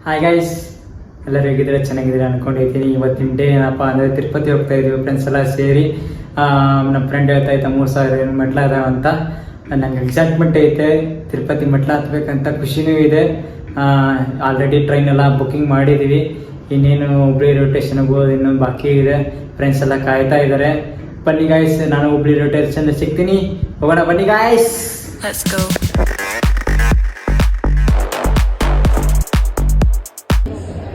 Hi guys, ಎಲ್ಲರೂ ಹೇಗಿದ್ರೆ ಚೆನ್ನಾಗಿದ್ದೀರಾ ಅನ್ಕೊಂಡಿದ್ದೀನಿ. ಇವತ್ತಿನ ಡೇ ಏನಪ್ಪ ಅಂದರೆ ತಿರುಪತಿ ಹೋಗ್ತಾ ಇದ್ದೀವಿ ಫ್ರೆಂಡ್ಸ್ ಎಲ್ಲ ಸೇರಿ. ನಮ್ಮ ಫ್ರೆಂಡ್ ಹೇಳ್ತಾ ಇದ್ದ 3000 ಮೆಟ್ಲ ಅದಾವ ಅಂತ. ನಂಗೆ ಎಕ್ಸೈಟ್ಮೆಂಟ್ ಐತೆ, ತಿರುಪತಿ ಮೆಟ್ಲ ಹತ್ಬೇಕಂತ ಖುಷಿನೂ ಇದೆ. ಆಲ್ರೆಡಿ ಟ್ರೈನ್ ಎಲ್ಲ ಬುಕ್ಕಿಂಗ್ ಮಾಡಿದ್ದೀವಿ. ಇನ್ನೇನು ಹುಬ್ಳಿ ರೈಲ್ವೆ ಸ್ಟೇಷನ್ಗೆ ಹೋಗೋದು ಇನ್ನೂ ಬಾಕಿ ಇದೆ. ಫ್ರೆಂಡ್ಸ್ ಎಲ್ಲ ಕಾಯ್ತಾ ಇದ್ದಾರೆ. ಬನ್ನಿ ಗಾಯ್ಸ್, ನಾನು ಹುಬ್ಳಿ ರೈಲ್ವೆ ಸ್ಟೇಷನ್ ಸಿಗ್ತೀನಿ. ಹೋಗೋಣ ಬನ್ನಿ ಗಾಯ್ಸ್. Let's go.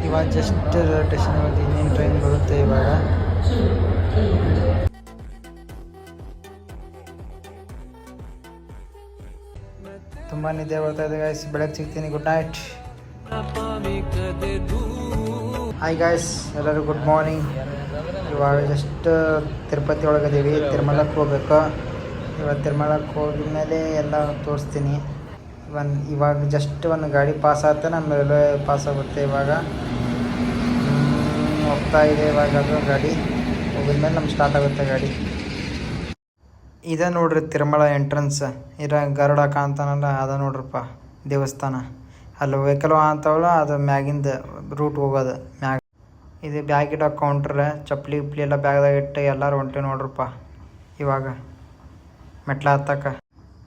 ಇವಾಗ ಜಸ್ಟ್ ರೈಲ್ವೆ ಸ್ಟೇಷನ್ ಇನ್ನೇನು ಟ್ರೈನ್ ಬರುತ್ತೆ ಇವಾಗ. ತುಂಬ ನಿದ್ದೆ ಬರ್ತಾ ಇದೆ ಗಾಯ್ಸ್. ಬೆಳಗ್ಗೆ ಸಿಗ್ತೀನಿ. Good night. ಹಾಯ್ ಗಾಯ್ಸ್, ಎಲ್ಲರೂ ಗುಡ್ ಮಾರ್ನಿಂಗ್. ಇವಾಗ ಜಸ್ಟ್ ತಿರುಪತಿ ಒಳಗಿದ್ದೀವಿ. ತಿರುಮಲಕ್ಕೆ ಹೋಗ್ಬೇಕು. ಇವಾಗ ತಿರುಮಲಕ್ಕೆ ಹೋದ್ಮೇಲೆ ಎಲ್ಲ ತೋರಿಸ್ತೀನಿ. ಇವಾಗ ಜಸ್ಟ್ ಒಂದು ಗಾಡಿ ಪಾಸ್ ಆಗುತ್ತೆ, ನಮ್ಮ ರೈಲ್ವೆ ಪಾಸ್ ಆಗುತ್ತೆ. ಇವಾಗ ಹೋಗ್ತಾ ಇದೆ. ಇವಾಗ ಅದು ಗಾಡಿ ಹೋಗಿದ್ಮೇಲೆ ನಮ್ಗೆ ಸ್ಟಾರ್ಟ್ ಆಗುತ್ತೆ ಗಾಡಿ. ಇದೆ ನೋಡ್ರಿ ತಿರುಮಲ ಎಂಟ್ರೆನ್ಸ್. ಗರುಡ ಕಾಣ್ತಾನಲ್ಲ, ಅದ ನೋಡ್ರಪ್ಪ ದೇವಸ್ಥಾನ. ಅಲ್ಲಿ ವೆಹಿಕಲ್ ಅಂತವಲ್ಲ, ಅದು ಮ್ಯಾಗಿಂದ ರೂಟ್ ಹೋಗೋದು ಮ್ಯಾಗ. ಇದು ಬ್ಯಾಗ್ ಇಡೋ ಕೌಂಟ್ರ್. ಚಪ್ಪಲಿ ಗಿಪ್ಲಿ ಎಲ್ಲ ಬ್ಯಾಗ್ದಾಗ ಇಟ್ಟು ಎಲ್ಲರೂ ಹೊಂಟೆ ನೋಡ್ರಪ್ಪ. ಇವಾಗ ಮೆಟ್ಲ ಹತ್ತಕ್ಕೆ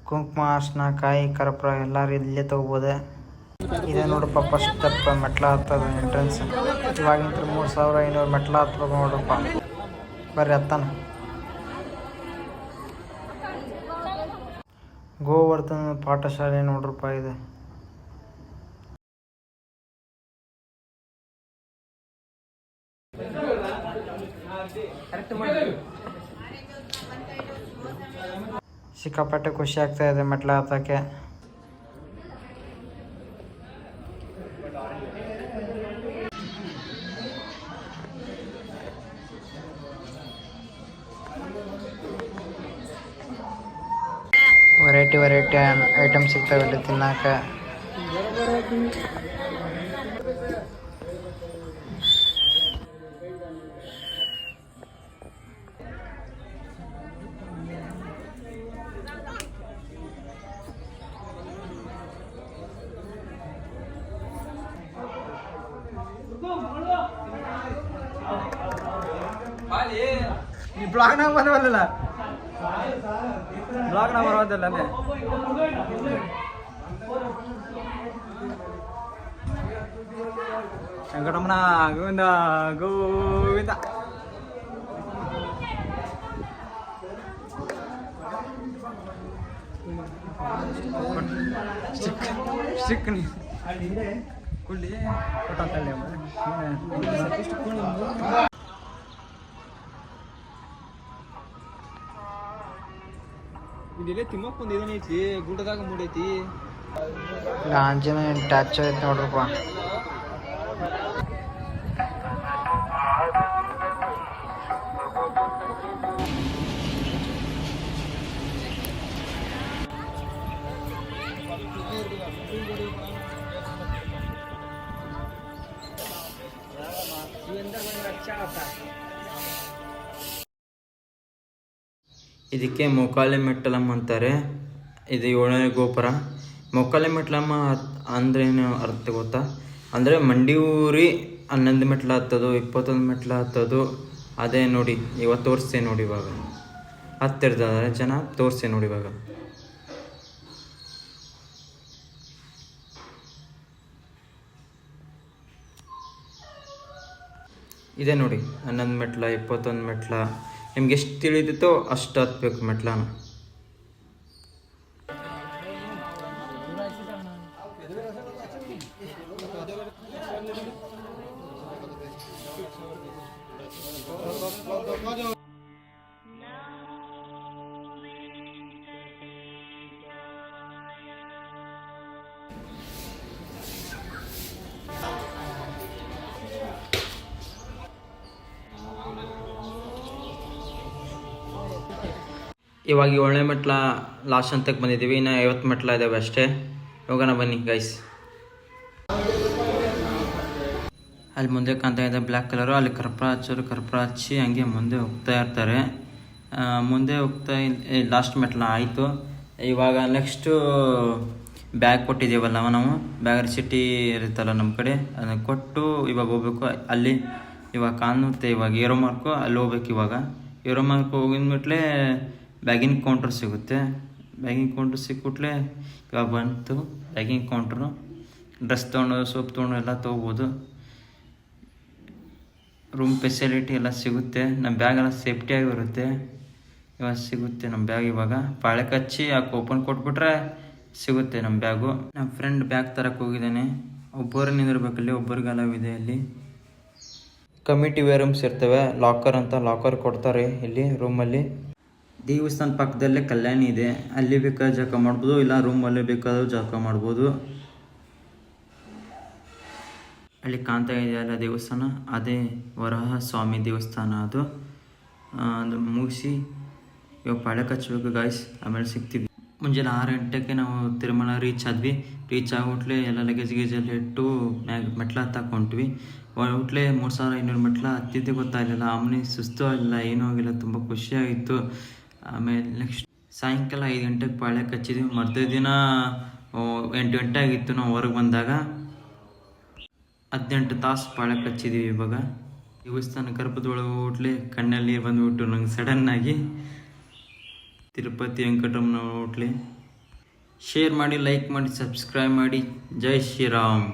ಕುಂಕುಮ, ಅರ್ಶಿನ, ಕಾಯಿ, ಕರ್ಪೂರ ಎಲ್ಲರೂ ಇಲ್ಲೇ ತೊಗೋಬೋದು. ಇದೇ ನೋಡ್ರಪ್ಪ ಫಸ್ಟ್ ಸ್ಟೆಪ್ ಮೆಟ್ಲ ಹತ್ತದ ಎಂಟ್ರೆನ್ಸ್. ಇವಾಗಿನ 3500 ಮೆಟ್ಲ ಹತ್ಬೇಕು ನೋಡ್ರಪ್ಪ. ಬರ್ರಿ ಹತ್ತಾನ. ಗೋವರ್ಧನ ಪಾಠಶಾಲೆ ನೋಡ್ರಪ್ಪ ಇದು. ಸಿಕ್ಕಾಪಟ್ಟೆ ಖುಷಿ ಆಗ್ತಾ ಇದೆ ಮೆಟ್ಲ ಹತ್ತಕ್ಕೆ. ವೆರೈಟಿ ಐಟಮ್ ಸಿಗ್ತಾವೆ ಇಲ್ಲಿ ತಿನ್ನಕ್ಕೆ. ಬ್ಲಾಗ್ನಾಗ ಬರೋದಲ್ಲ, ಬ್ಲಾಗ್ನಾಗ ಬರೋದಲ್ಲ ಅಲ್ಲೇ. ವೆಂಕಟರಮಣ ಗೋವಿಂದ ಗೋವಿಂದ. ಸ್ಟಿಕ್ ಕುಳ್ಳಿ ಕೊಟ್ಟಂತಳ್ಳಿ ಇದೆಲ್ಲ ತಿಮ್ಮಕ್ಕೊಂದು ಇದನ್ನೈತಿ, ಗುಡ್ಡದಾಗ ಮೂಡೈತಿ. ಆಂಜನೇಯ ಟ್ಯಾಚ್ ಐತಿ ನೋಡ್ರಪ್ಪ. ಇದಕ್ಕೆ ಮೊಕಾಲೆ ಮೆಟ್ಟಲಮ್ಮ ಅಂತಾರೆ. ಇದು 7ನೇ ಗೋಪುರ. ಮೊಕಾಲೆ ಮೆಟ್ಟಲಮ್ಮ ಅಂದ್ರೇನು ಅರ್ಥ ಗೊತ್ತಾ? ಅಂದರೆ ಮಂಡಿ ಊರಿ 11 ಮೆಟ್ಲು ಹತ್ತೋದು, 21 ಮೆಟ್ಲು ಹತ್ತೋದು. ಅದೇ ನೋಡಿ, ಇವತ್ತು ತೋರಿಸ್ತೇ ನೋಡಿ. ಇವಾಗ ಹತ್ತಿರ್ತಾರೆ ಜನ, ತೋರಿಸ್ತೇ ನೋಡಿ. ಇವಾಗ ಇದೆ ನೋಡಿ, 11 ಮೆಟ್ಲ, 21 ಮೆಟ್ಲ. ನಿಮ್ಗೆ ಎಷ್ಟು ತಿಳಿದಿತ್ತೋ ಅಷ್ಟು ಹತ್ಬೇಕು ಮೆಟ್ಲನ. ಇವಾಗ 7ನೇ ಮೆಟ್ಲ ಲಾಸ್ಟ್ ಹಂತಕ್ಕೆ ಬಂದಿದ್ದೀವಿ. ಇನ್ನು 50 ಮೆಟ್ಲ ಇದ್ದಾವೆ ಅಷ್ಟೇ. ಹೋಗೋಣ ಬನ್ನಿ ಗೈಸ್. ಅಲ್ಲಿ ಮುಂದೆ ಕಾಣ್ತಾ ಇದೆ ಬ್ಲ್ಯಾಕ್ ಕಲರು. ಅಲ್ಲಿ ಕರ್ಪೂರ ಹಚ್ಚೋರು ಕರ್ಪೂರ ಹಚ್ಚಿ ಹಂಗೆ ಮುಂದೆ ಹೋಗ್ತಾ ಇರ್ತಾರೆ. ಮುಂದೆ ಹೋಗ್ತಾ ಲಾಸ್ಟ್ ಮೆಟ್ಲ ಆಯಿತು. ಇವಾಗ ನೆಕ್ಸ್ಟು ಬ್ಯಾಗ್ ಕೊಟ್ಟಿದ್ದೀವಲ್ಲ ನಾವು ಬ್ಯಾಗ್ ರಿಸಿಟಿ ಇರುತ್ತಲ್ಲ ನಮ್ಮ ಕಡೆ ಅದನ್ನು ಕೊಟ್ಟು ಇವಾಗ ಹೋಗ್ಬೇಕು. ಅಲ್ಲಿ ಇವಾಗ ಕಾಣುತ್ತೆ ಇವಾಗ ಏರೋ ಮಾರ್ಕು, ಅಲ್ಲಿ ಹೋಗ್ಬೇಕು. ಇವಾಗ ಏರೋ ಮಾರ್ಕ್ ಹೋಗಿದ್ಬಿಟ್ಲೆ ಬ್ಯಾಗಿನ ಕೌಂಟ್ರ್ ಸಿಗುತ್ತೆ. ಬ್ಯಾಗಿಂಗ್ ಕೌಂಟ್ರ್ ಸಿಕ್ಬಿಟ್ಲೆ ಇವಾಗ ಬಂತು ಬ್ಯಾಗಿಂಗ್ ಕೌಂಟ್ರು. ಡ್ರೆಸ್ ತೊಗೊಂಡು ಸೋಪ್ ತೊಗೊಂಡು ಎಲ್ಲ ತೊಗೋಬೋದು. ರೂಮ್ ಫೆಸಿಲಿಟಿ ಎಲ್ಲ ಸಿಗುತ್ತೆ. ನಮ್ಮ ಬ್ಯಾಗೆಲ್ಲ ಸೇಫ್ಟಿಯಾಗಿರುತ್ತೆ. ಇವಾಗ ಸಿಗುತ್ತೆ ನಮ್ಮ ಬ್ಯಾಗ್. ಇವಾಗ ಪಾಳೆ ಕಚ್ಚಿ ಯಾಕೆ ಓಪನ್ ಕೊಟ್ಬಿಟ್ರೆ ಸಿಗುತ್ತೆ ನಮ್ಮ ಬ್ಯಾಗು. ನಮ್ಮ ಫ್ರೆಂಡ್ ಬ್ಯಾಗ್ ತರಕ್ಕೆ ಹೋಗಿದ್ದಾನೆ. ಒಬ್ಬರು ನಿಂದಿರ್ಬೇಕಲ್ಲಿ, ಒಬ್ಬರಿಗೆ ಅಲವಿದೆ ಅಲ್ಲಿ. ಕಮಿಟಿ ವೇರ್ ರೂಮ್ಸ್ ಇರ್ತವೆ, ಲಾಕರ್ ಅಂತ ಲಾಕರ್ ಕೊಡ್ತಾರೆ ಇಲ್ಲಿ ರೂಮಲ್ಲಿ. ದೇವಸ್ಥಾನ ಪಕ್ಕದಲ್ಲೇ ಕಲ್ಯಾಣಿ ಇದೆ, ಅಲ್ಲಿ ಬೇಕಾದ್ರೆ ಜಳಕ ಮಾಡ್ಬೋದು, ಇಲ್ಲ ರೂಮಲ್ಲೇ ಬೇಕಾದ್ರೂ ಜಳಕ ಮಾಡ್ಬೋದು. ಅಲ್ಲಿ ಕಾಣ್ತಾ ಇದೆಯಲ್ಲ ದೇವಸ್ಥಾನ, ಅದೇ ವರಹ ಸ್ವಾಮಿ ದೇವಸ್ಥಾನ. ಅದು ಮುಗಿಸಿ ಇವಾಗ ಪಾಳೆ ಕಚ್ಚಬೇಕು ಗಾಯ್ಸ್, ಆಮೇಲೆ ಸಿಗ್ತೀವಿ. ಮುಂಜಾನೆ 6 ಗಂಟೆಗೆ ನಾವು ತಿರುಮಲ ರೀಚ್ ಆದ್ವಿ. ರೀಚ್ ಆಗ್ಬಿಟ್ಲೆ ಎಲ್ಲ ಲಗೇಜ್ ಗೀಜಲ್ಲಿ ಇಟ್ಟು ಮೆಟ್ಲ ಹತ್ತಾಕೊಂಡ್ವಿ. ಹೊಟ್ಲೆ 3500 ಮೆಟ್ಲ ಹತ್ತಿದ್ದೆ ಗೊತ್ತಾಗಲಿಲ್ಲ. ಆಮೇಲೆ ಸುಸ್ತು ಆಗಿಲ್ಲ, ಏನೂ ಆಗಿಲ್ಲ, ತುಂಬ ಖುಷಿಯಾಗಿತ್ತು. ಆಮೇಲೆ ನೆಕ್ಸ್ಟ್ ಸಾಯಂಕಾಲ 5 ಗಂಟೆಗೆ ಪಾಳೆ ಕಚ್ಚಿದ್ವಿ. ಮರ್ದ ದಿನ 8 ಗಂಟೆ ಆಗಿತ್ತು ನಾವು ಹೊರಗೆ ಬಂದಾಗ. 18 ತಾಸು ಪಾಳೆ ಕಚ್ಚಿದ್ದೀವಿ. ಇವಾಗ ದೇವಸ್ಥಾನ ಗರ್ಭದೊಳಗೆ ಹೋಟ್ಲೆ ಕಣ್ಣಲ್ಲಿ ನೀರು ಬಂದುಬಿಟ್ಟು ನಂಗೆ ಸಡನ್ನಾಗಿ. ತಿರುಪತಿ ವೆಂಕಟರಮಣ ಹೋಟ್ಲೆ. ಶೇರ್ ಮಾಡಿ, ಲೈಕ್ ಮಾಡಿ, ಸಬ್ಸ್ಕ್ರೈಬ್ ಮಾಡಿ. ಜೈ ಶ್ರೀರಾಮ್.